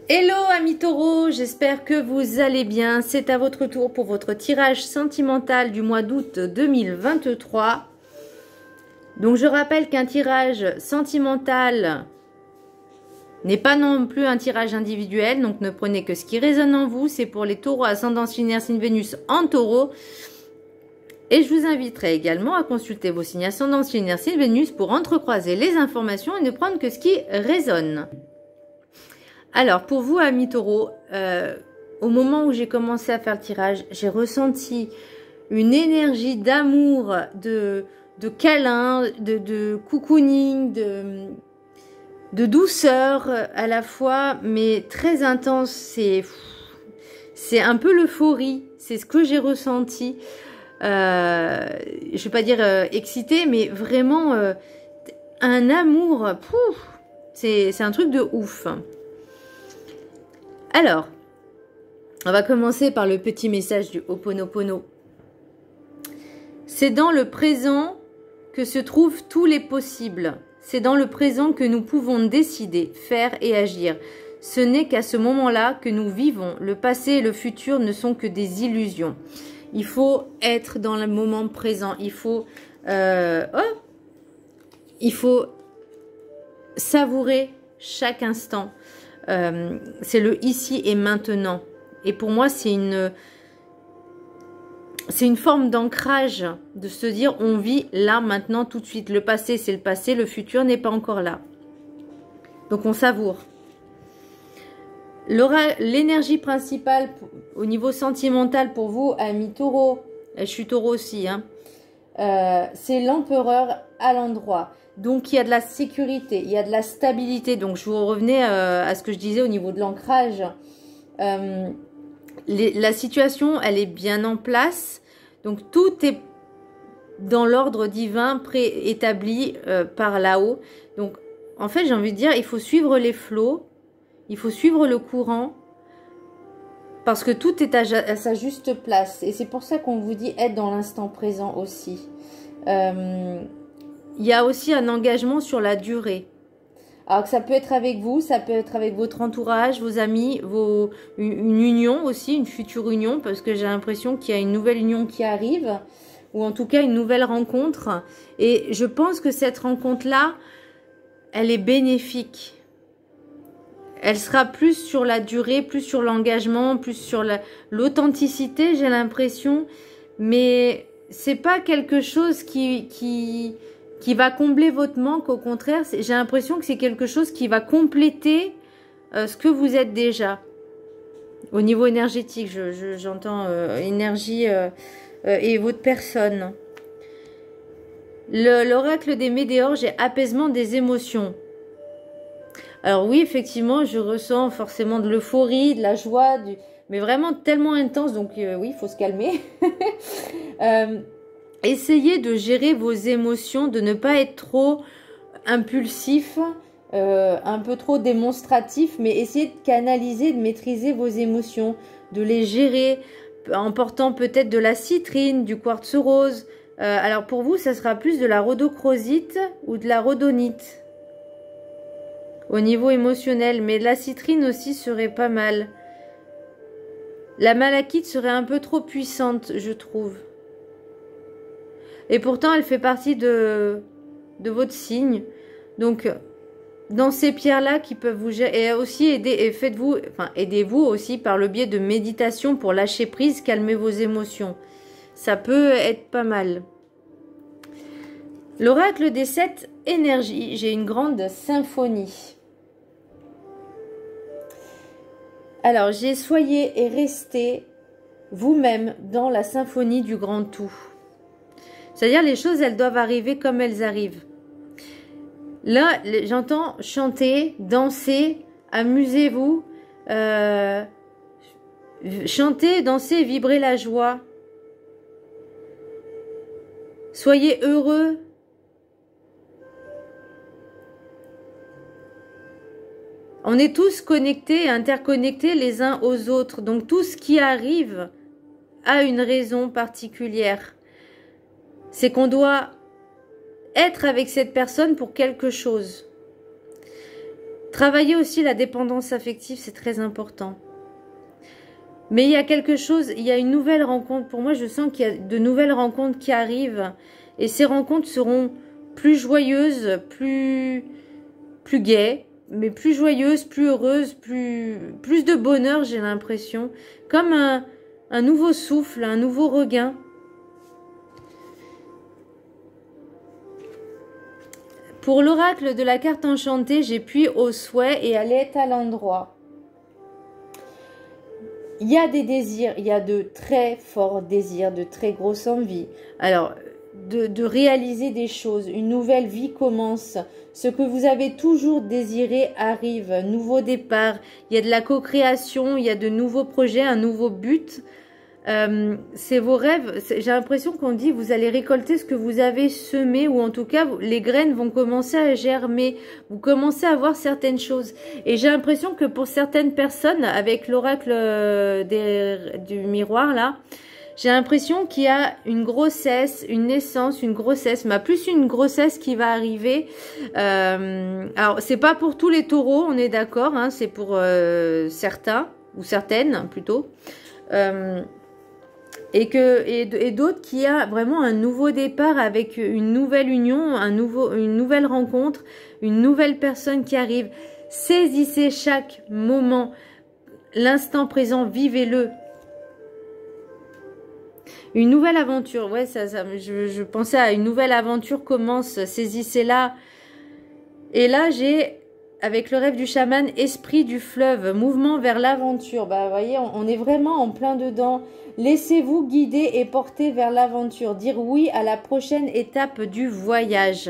Hello amis taureaux, j'espère que vous allez bien. C'est à votre tour pour votre tirage sentimental du mois d'août 2023. Donc je rappelle qu'un tirage sentimental n'est pas non plus un tirage individuel. Donc ne prenez que ce qui résonne en vous. C'est pour les taureaux ascendant lunaire signe Vénus en taureau. Et je vous inviterai également à consulter vos signes ascendant lunaire signe Vénus pour entrecroiser les informations et ne prendre que ce qui résonne. Alors, pour vous, amis taureaux, au moment où j'ai commencé à faire le tirage, j'ai ressenti une énergie d'amour, de câlin, de cocooning, de douceur à la fois, mais très intense. C'est un peu l'euphorie, c'est ce que j'ai ressenti. Je ne vais pas dire excité, mais vraiment un amour, c'est un truc de ouf. Alors, on va commencer par le petit message du Ho'oponopono. C'est dans le présent que se trouvent tous les possibles. C'est dans le présent que nous pouvons décider, faire et agir. Ce n'est qu'à ce moment-là que nous vivons. Le passé et le futur ne sont que des illusions. Il faut être dans le moment présent. Il faut savourer chaque instant. C'est le ici et maintenant. Et pour moi, c'est une forme d'ancrage, de se dire on vit là, maintenant, tout de suite. Le passé, c'est le passé, le futur n'est pas encore là. Donc on savoure. L'énergie principale au niveau sentimental pour vous, amis taureaux, je suis taureau aussi, hein, c'est l'empereur à l'endroit. Donc, il y a de la sécurité, il y a de la stabilité. Donc, je vous revenais à ce que je disais au niveau de l'ancrage. La situation, elle est bien en place. Donc, tout est dans l'ordre divin préétabli par là-haut. Donc, en fait, j'ai envie de dire, il faut suivre les flots. Il faut suivre le courant. Parce que tout est à sa juste place. Et c'est pour ça qu'on vous dit être dans l'instant présent aussi. Il y a aussi un engagement sur la durée. Alors que ça peut être avec vous, ça peut être avec votre entourage, vos amis, une union aussi, une future union, parce que j'ai l'impression qu'il y a une nouvelle union qui arrive, ou en tout cas une nouvelle rencontre. Et je pense que cette rencontre-là, elle est bénéfique. Elle sera plus sur la durée, plus sur l'engagement, plus sur l'authenticité, j'ai l'impression. Mais c'est pas quelque chose qui va combler votre manque. Au contraire, j'ai l'impression que c'est quelque chose qui va compléter ce que vous êtes déjà. Au niveau énergétique, j'entends énergie et votre personne. L'oracle des météores, j'ai apaisement des émotions. Alors oui, effectivement, je ressens forcément de l'euphorie, de la joie, mais vraiment tellement intense. Donc oui, il faut se calmer. Essayez de gérer vos émotions, de ne pas être trop impulsif, un peu trop démonstratif, mais essayez de canaliser, de maîtriser vos émotions, de les gérer en portant peut-être de la citrine, du quartz rose. Alors pour vous, ça sera plus de la rhodochrosite ou de la rhodonite au niveau émotionnel, mais la citrine aussi serait pas mal. La malachite serait un peu trop puissante, je trouve. Et pourtant, elle fait partie de votre signe. Donc, dans ces pierres-là qui peuvent vous gérer, et aussi aidez-vous aussi par le biais de méditation pour lâcher prise, calmer vos émotions. Ça peut être pas mal. L'oracle des 7 énergies, j'ai une grande symphonie. Alors, j'ai soyez et restez vous-même dans la symphonie du grand tout. C'est-à-dire, les choses, elles doivent arriver comme elles arrivent. Là, j'entends chanter, danser, amusez-vous, chanter, danser, vibrer la joie. Soyez heureux. On est tous connectés, interconnectés les uns aux autres. Donc, tout ce qui arrive a une raison particulière. C'est qu'on doit être avec cette personne pour quelque chose. Travailler aussi la dépendance affective, c'est très important. Mais il y a quelque chose, il y a une nouvelle rencontre. Pour moi, je sens qu'il y a de nouvelles rencontres qui arrivent. Et ces rencontres seront plus joyeuses, plus gaies, mais plus joyeuses, plus heureuses, plus de bonheur, j'ai l'impression. Comme un nouveau souffle, un nouveau regain. Pour l'oracle de la carte enchantée, j'ai puis au souhait et elle est à l'endroit. Il y a des désirs, il y a de très forts désirs, de très grosses envies. Alors, de réaliser des choses, une nouvelle vie commence. Ce que vous avez toujours désiré arrive, nouveau départ. Il y a de la co-création, il y a de nouveaux projets, un nouveau but. C'est vos rêves. J'ai l'impression qu'on dit vous allez récolter ce que vous avez semé, ou en tout cas les graines vont commencer à germer. Vous commencez à voir certaines choses. Et j'ai l'impression que pour certaines personnes, avec l'oracle du miroir là, j'ai l'impression qu'il y a une grossesse, une naissance, une grossesse, mais plus une grossesse qui va arriver. Alors c'est pas pour tous les taureaux, on est d'accord, hein, c'est pour certains ou certaines plutôt. Et d'autres qui a vraiment un nouveau départ avec une nouvelle union, une nouvelle rencontre, une nouvelle personne qui arrive. Saisissez chaque moment, l'instant présent, vivez-le. Une nouvelle aventure, ouais, je pensais à une nouvelle aventure commence, saisissez-la. Et là, j'ai, avec le rêve du chaman, esprit du fleuve, mouvement vers l'aventure. Bah, vous voyez, on est vraiment en plein dedans. Laissez-vous guider et porter vers l'aventure. Dire oui à la prochaine étape du voyage.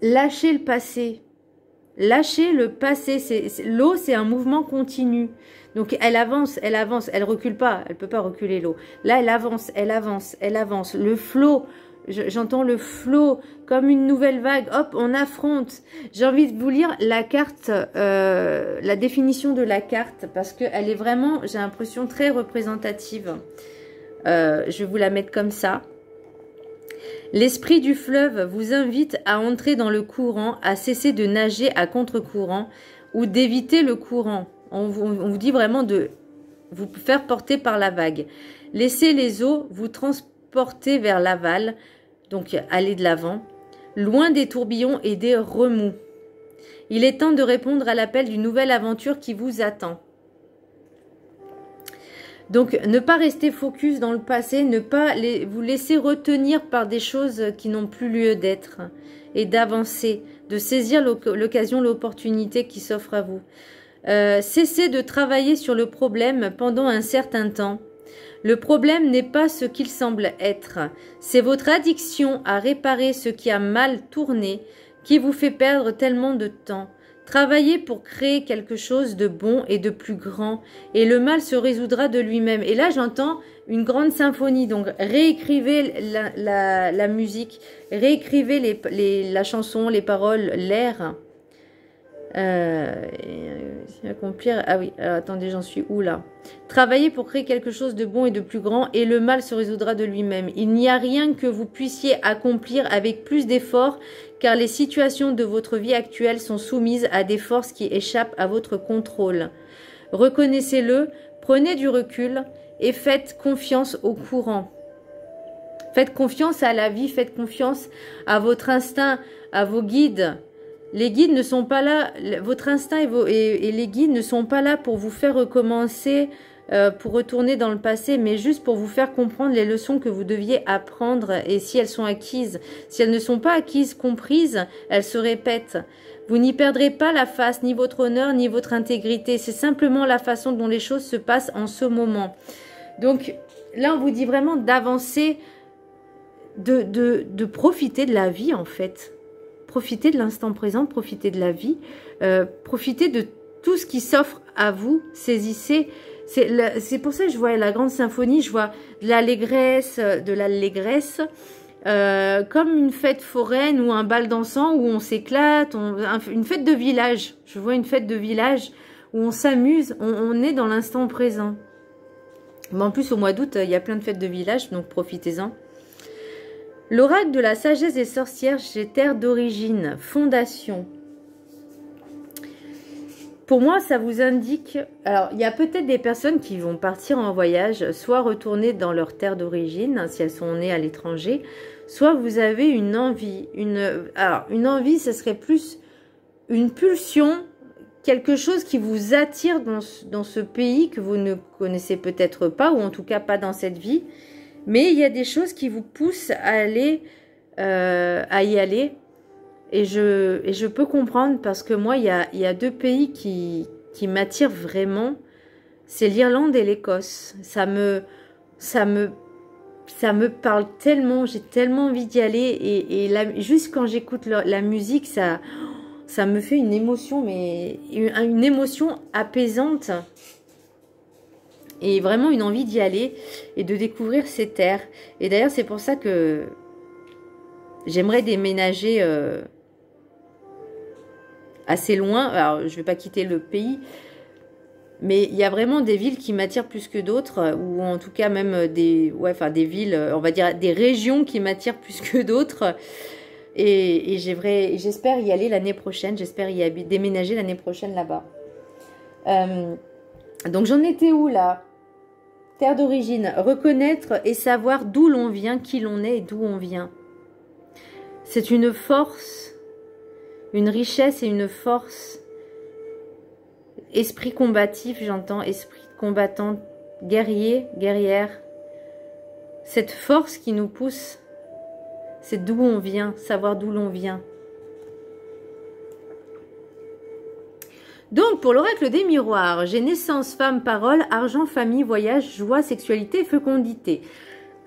Lâchez le passé. Lâchez le passé. L'eau, c'est un mouvement continu. Donc, elle avance, elle recule pas. Elle peut pas reculer l'eau. Là, elle avance, elle avance, elle avance. Le flot, j'entends le flot comme une nouvelle vague. Hop, on affronte. J'ai envie de vous lire la carte, la définition de la carte, parce qu'elle est vraiment, j'ai l'impression, très représentative. Je vais vous la mettre comme ça. L'esprit du fleuve vous invite à entrer dans le courant, à cesser de nager à contre-courant ou d'éviter le courant. On vous dit vraiment de vous faire porter par la vague. Laissez les eaux vous transporter vers l'aval, donc allez de l'avant, loin des tourbillons et des remous. Il est temps de répondre à l'appel d'une nouvelle aventure qui vous attend. Donc, ne pas rester focus dans le passé, ne pas vous laisser retenir par des choses qui n'ont plus lieu d'être et d'avancer, de saisir l'occasion, l'opportunité qui s'offre à vous. Cessez de travailler sur le problème pendant un certain temps. Le problème n'est pas ce qu'il semble être. C'est votre addiction à réparer ce qui a mal tourné qui vous fait perdre tellement de temps. Travaillez pour créer quelque chose de bon et de plus grand, et le mal se résoudra de lui-même. Et là, j'entends une grande symphonie. Donc, réécrivez la musique, réécrivez la chanson, les paroles, l'air. Accomplir. Ah oui, alors, attendez, j'en suis où là? Travaillez pour créer quelque chose de bon et de plus grand, et le mal se résoudra de lui-même. Il n'y a rien que vous puissiez accomplir avec plus d'efforts, car les situations de votre vie actuelle sont soumises à des forces qui échappent à votre contrôle. Reconnaissez-le, prenez du recul et faites confiance au courant. Faites confiance à la vie, faites confiance à votre instinct, à vos guides. Les guides ne sont pas là, votre instinct et les guides ne sont pas là pour vous faire recommencer, pour retourner dans le passé, mais juste pour vous faire comprendre les leçons que vous deviez apprendre, et si elles sont acquises. Si elles ne sont pas acquises, comprises, elles se répètent. Vous n'y perdrez pas la face, ni votre honneur, ni votre intégrité. C'est simplement la façon dont les choses se passent en ce moment. Donc là, on vous dit vraiment d'avancer, de profiter de la vie en fait. Profitez de l'instant présent, profitez de la vie, profitez de tout ce qui s'offre à vous, saisissez. C'est pour ça que je vois la grande symphonie, je vois de l'allégresse, comme une fête foraine ou un bal dansant où on s'éclate, une fête de village. Je vois une fête de village où on s'amuse, on est dans l'instant présent. Mais en plus, au mois d'août, il y a plein de fêtes de village, donc profitez-en. L'oracle de la sagesse des sorcières, j'ai terre d'origine, fondation. Pour moi, ça vous indique... Alors, il y a peut-être des personnes qui vont partir en voyage, soit retourner dans leur terre d'origine, si elles sont nées à l'étranger, soit vous avez une envie. Alors, une envie, ce serait plus une pulsion, quelque chose qui vous attire dans ce pays que vous ne connaissez peut-être pas, ou en tout cas pas dans cette vie. Mais il y a des choses qui vous poussent à y aller. Et je peux comprendre parce que moi, il y a deux pays qui m'attirent vraiment. C'est l'Irlande et l'Écosse. Ça me parle tellement. J'ai tellement envie d'y aller. Juste quand j'écoute la musique, ça me fait une émotion, mais une émotion apaisante. Et vraiment une envie d'y aller et de découvrir ces terres. Et d'ailleurs, c'est pour ça que j'aimerais déménager assez loin. Alors, je ne vais pas quitter le pays, mais il y a vraiment des villes qui m'attirent plus que d'autres, ou en tout cas même des villes, on va dire des régions qui m'attirent plus que d'autres. Et j'espère y aller l'année prochaine. J'espère y déménager l'année prochaine là-bas. Donc, j'en étais où là? Terre d'origine, reconnaître et savoir d'où l'on vient, qui l'on est et d'où on vient. C'est une force, une richesse et une force. Esprit combatif, j'entends, esprit combattant, guerrier, guerrière. Cette force qui nous pousse, c'est d'où on vient, savoir d'où l'on vient. Donc, pour l'oracle des miroirs, j'ai naissance, femme, parole, argent, famille, voyage, joie, sexualité, fécondité.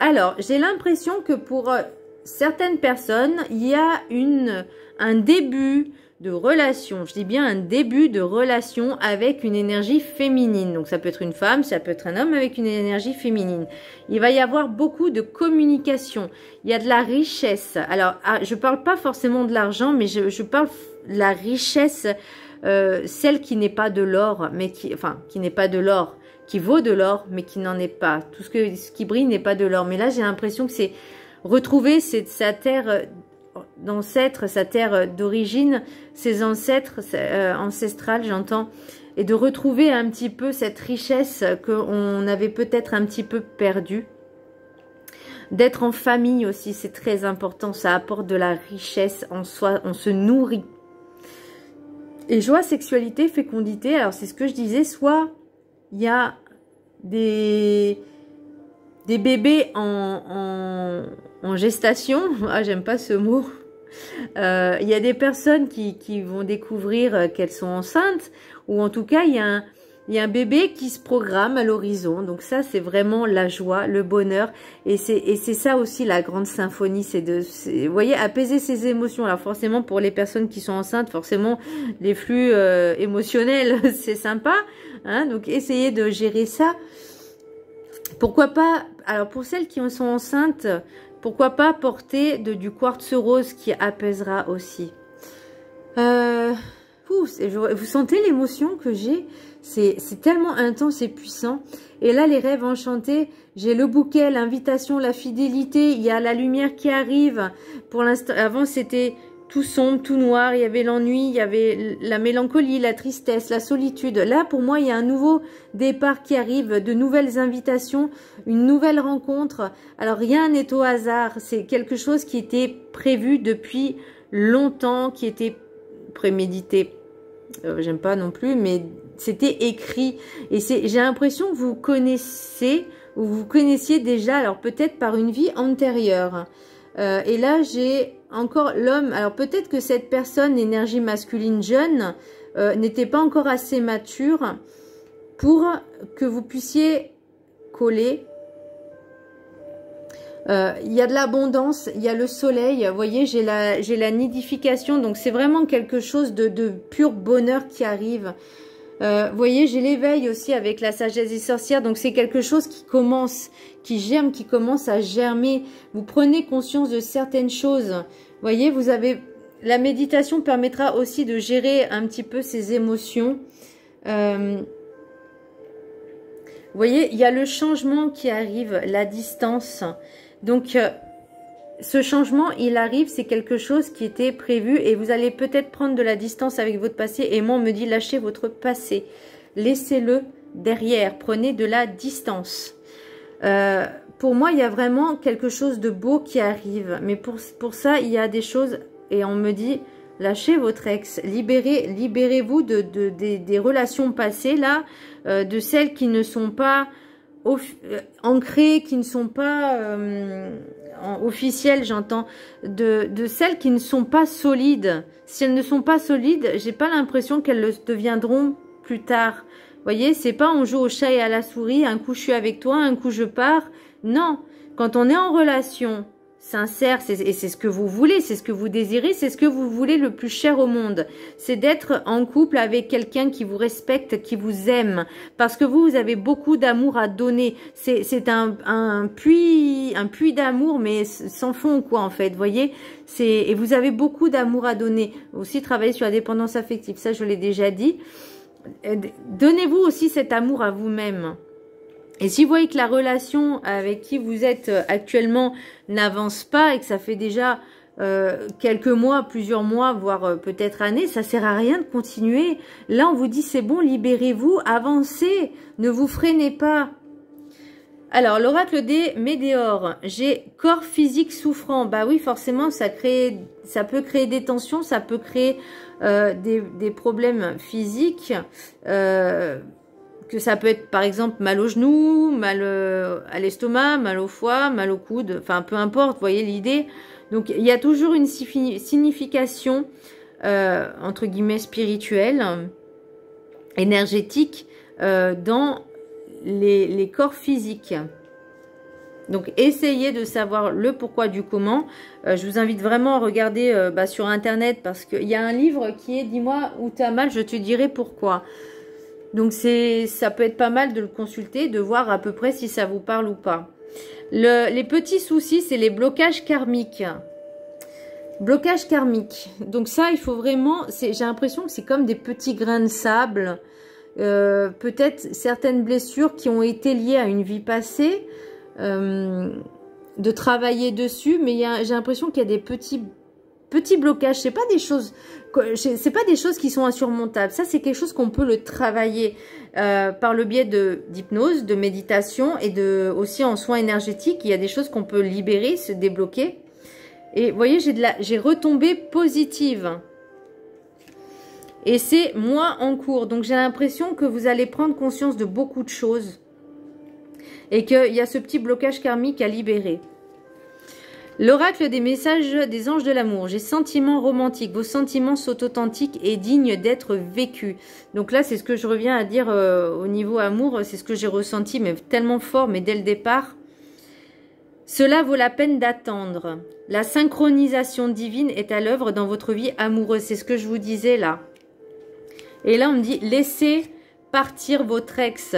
Alors, j'ai l'impression que pour certaines personnes, il y a un début de relation. Je dis bien un début de relation avec une énergie féminine. Donc, ça peut être une femme, ça peut être un homme avec une énergie féminine. Il va y avoir beaucoup de communication. Il y a de la richesse. Alors, je ne parle pas forcément de l'argent, mais je parle de la richesse... celle qui n'est pas de l'or, mais qui n'est pas de l'or, qui vaut de l'or, mais qui n'en est pas. Tout ce qui brille n'est pas de l'or. Mais là, j'ai l'impression que c'est retrouver sa terre d'ancêtre, sa terre d'origine, ses ancêtres ancestrales, j'entends, et de retrouver un petit peu cette richesse qu'on avait peut-être un petit peu perdue. D'être en famille aussi, c'est très important. Ça apporte de la richesse en soi. On se nourrit. Et joie, sexualité, fécondité, alors c'est ce que je disais, soit il y a des bébés en gestation, j'aime pas ce mot, il y a des personnes qui vont découvrir qu'elles sont enceintes, ou en tout cas il y a un bébé qui se programme à l'horizon. Donc ça, c'est vraiment la joie, le bonheur. Et c'est ça aussi la grande symphonie. Vous voyez, apaiser ses émotions. Alors forcément, pour les personnes qui sont enceintes, forcément, les flux émotionnels, c'est sympa. Hein, donc essayez de gérer ça. Pourquoi pas, alors pour celles qui sont enceintes, pourquoi pas porter du quartz rose qui apaisera aussi. Vous sentez l'émotion que j'ai? C'est tellement intense et puissant. Et là, les rêves enchantés, j'ai le bouquet, l'invitation, la fidélité. Il y a la lumière qui arrive. Pour l'instant, avant, c'était tout sombre, tout noir. Il y avait l'ennui, il y avait la mélancolie, la tristesse, la solitude. Là, pour moi, il y a un nouveau départ qui arrive, de nouvelles invitations, une nouvelle rencontre. Alors, rien n'est au hasard. C'est quelque chose qui était prévu depuis longtemps, qui était prémédité. J'aime pas non plus, mais c'était écrit. Et j'ai l'impression que vous connaissez, ou vous connaissiez déjà, alors peut-être par une vie antérieure. Et là, j'ai encore l'homme. Alors peut-être que cette personne, énergie masculine jeune, n'était pas encore assez mature pour que vous puissiez coller. Il y a de l'abondance, il y a le soleil, vous voyez, j'ai la nidification, donc c'est vraiment quelque chose de pur bonheur qui arrive. Vous voyez, j'ai l'éveil aussi avec la sagesse des sorcières, donc c'est quelque chose qui commence, qui germe, qui commence à germer. Vous prenez conscience de certaines choses. Vous voyez, la méditation permettra aussi de gérer un petit peu ces émotions. Vous voyez, il y a le changement qui arrive, la distance. Donc, ce changement, il arrive, c'est quelque chose qui était prévu et vous allez peut-être prendre de la distance avec votre passé. Et moi, on me dit, lâchez votre passé. Laissez-le derrière. Prenez de la distance. Pour moi, il y a vraiment quelque chose de beau qui arrive. Mais pour ça, il y a des choses et on me dit, lâchez votre ex. Libérez-vous des relations passées, là, de celles qui ne sont pas ancrées, qui ne sont pas... officielles, j'entends, de celles qui ne sont pas solides. Si elles ne sont pas solides, j'ai pas l'impression qu'elles le deviendront plus tard. Vous voyez, c'est pas on joue au chat et à la souris, un coup je suis avec toi, un coup je pars. Non, quand on est en relation sincère, et c'est ce que vous voulez, c'est ce que vous désirez, c'est ce que vous voulez le plus cher au monde. C'est d'être en couple avec quelqu'un qui vous respecte, qui vous aime. Parce que vous avez beaucoup d'amour à donner. C'est un puits d'amour, mais sans fond, quoi, en fait. Vous voyez, et vous avez beaucoup d'amour à donner. Aussi, travailler sur la dépendance affective. Ça, je l'ai déjà dit. Donnez-vous aussi cet amour à vous-même. Et si vous voyez que la relation avec qui vous êtes actuellement n'avance pas et que ça fait déjà quelques mois, plusieurs mois, voire peut-être années, ça sert à rien de continuer. Là, on vous dit c'est bon, libérez-vous, avancez, ne vous freinez pas. Alors, l'oracle des Médéors, j'ai corps physique souffrant. Bah oui, forcément, ça peut créer des tensions, ça peut créer des problèmes physiques. Que ça peut être par exemple mal au genou, mal à l'estomac, mal au foie, mal au coude, enfin peu importe, vous voyez l'idée. Donc il y a toujours une signification entre guillemets spirituelle, énergétique dans les corps physiques. Donc essayez de savoir le pourquoi du comment. Je vous invite vraiment à regarder sur internet parce qu'il y a un livre qui est dis-moi où tu as mal, je te dirai pourquoi. Donc ça peut être pas mal de le consulter, de voir à peu près si ça vous parle ou pas. Les petits soucis, c'est les blocages karmiques. Blocage karmique. Donc ça, il faut vraiment... J'ai l'impression que c'est comme des petits grains de sable. Peut-être certaines blessures qui ont été liées à une vie passée. De travailler dessus. Mais j'ai l'impression qu'il y a des petits blocages. C'est pas des choses qui sont insurmontables. Ça, c'est quelque chose qu'on peut le travailler par le biais d'hypnose, de méditation et aussi en soins énergétiques. Il y a des choses qu'on peut libérer, se débloquer. Et vous voyez, j'ai retombé positive. Et c'est moi en cours. Donc, j'ai l'impression que vous allez prendre conscience de beaucoup de choses. Et qu'il y a ce petit blocage karmique à libérer. L'oracle des messages des anges de l'amour. J'ai sentiments romantiques. Vos sentiments sont authentiques et dignes d'être vécus. Donc là, c'est ce que je reviens à dire au niveau amour. C'est ce que j'ai ressenti, mais tellement fort, mais dès le départ. Cela vaut la peine d'attendre. La synchronisation divine est à l'œuvre dans votre vie amoureuse. C'est ce que je vous disais là. Et là, on me dit, laissez partir votre ex.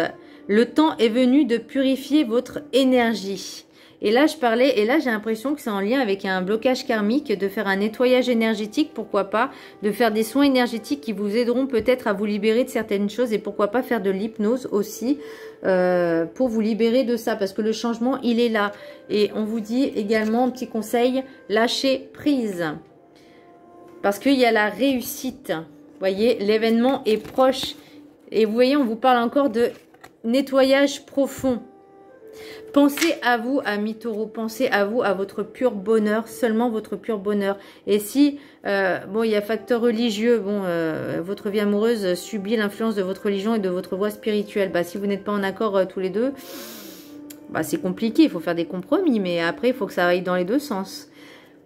Le temps est venu de purifier votre énergie. Et là, j'ai l'impression que c'est en lien avec un blocage karmique, de faire un nettoyage énergétique, pourquoi pas, de faire des soins énergétiques qui vous aideront peut-être à vous libérer de certaines choses et pourquoi pas faire de l'hypnose aussi pour vous libérer de ça, parce que le changement, il est là. Et on vous dit également, petit conseil, lâchez prise, parce qu'il y a la réussite. Vous voyez, l'événement est proche. Et vous voyez, on vous parle encore de nettoyage profond. Pensez à vous, amis taureaux, pensez à vous, à votre pur bonheur, seulement votre pur bonheur. Et si, bon, il y a facteur religieux, bon, votre vie amoureuse subit l'influence de votre religion et de votre voie spirituelle. Bah, si vous n'êtes pas en accord tous les deux, bah, c'est compliqué, il faut faire des compromis, mais après, il faut que ça aille dans les deux sens.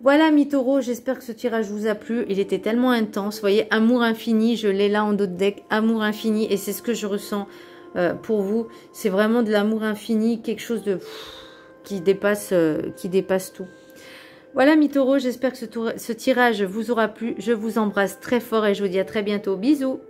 Voilà, amis taureaux, j'espère que ce tirage vous a plu. Il était tellement intense, vous voyez, amour infini, je l'ai là en dos de deck, amour infini, et c'est ce que je ressens. Pour vous, c'est vraiment de l'amour infini, quelque chose de qui dépasse tout. Voilà, mes taureaux, j'espère que ce tirage vous aura plu. Je vous embrasse très fort et je vous dis à très bientôt. Bisous.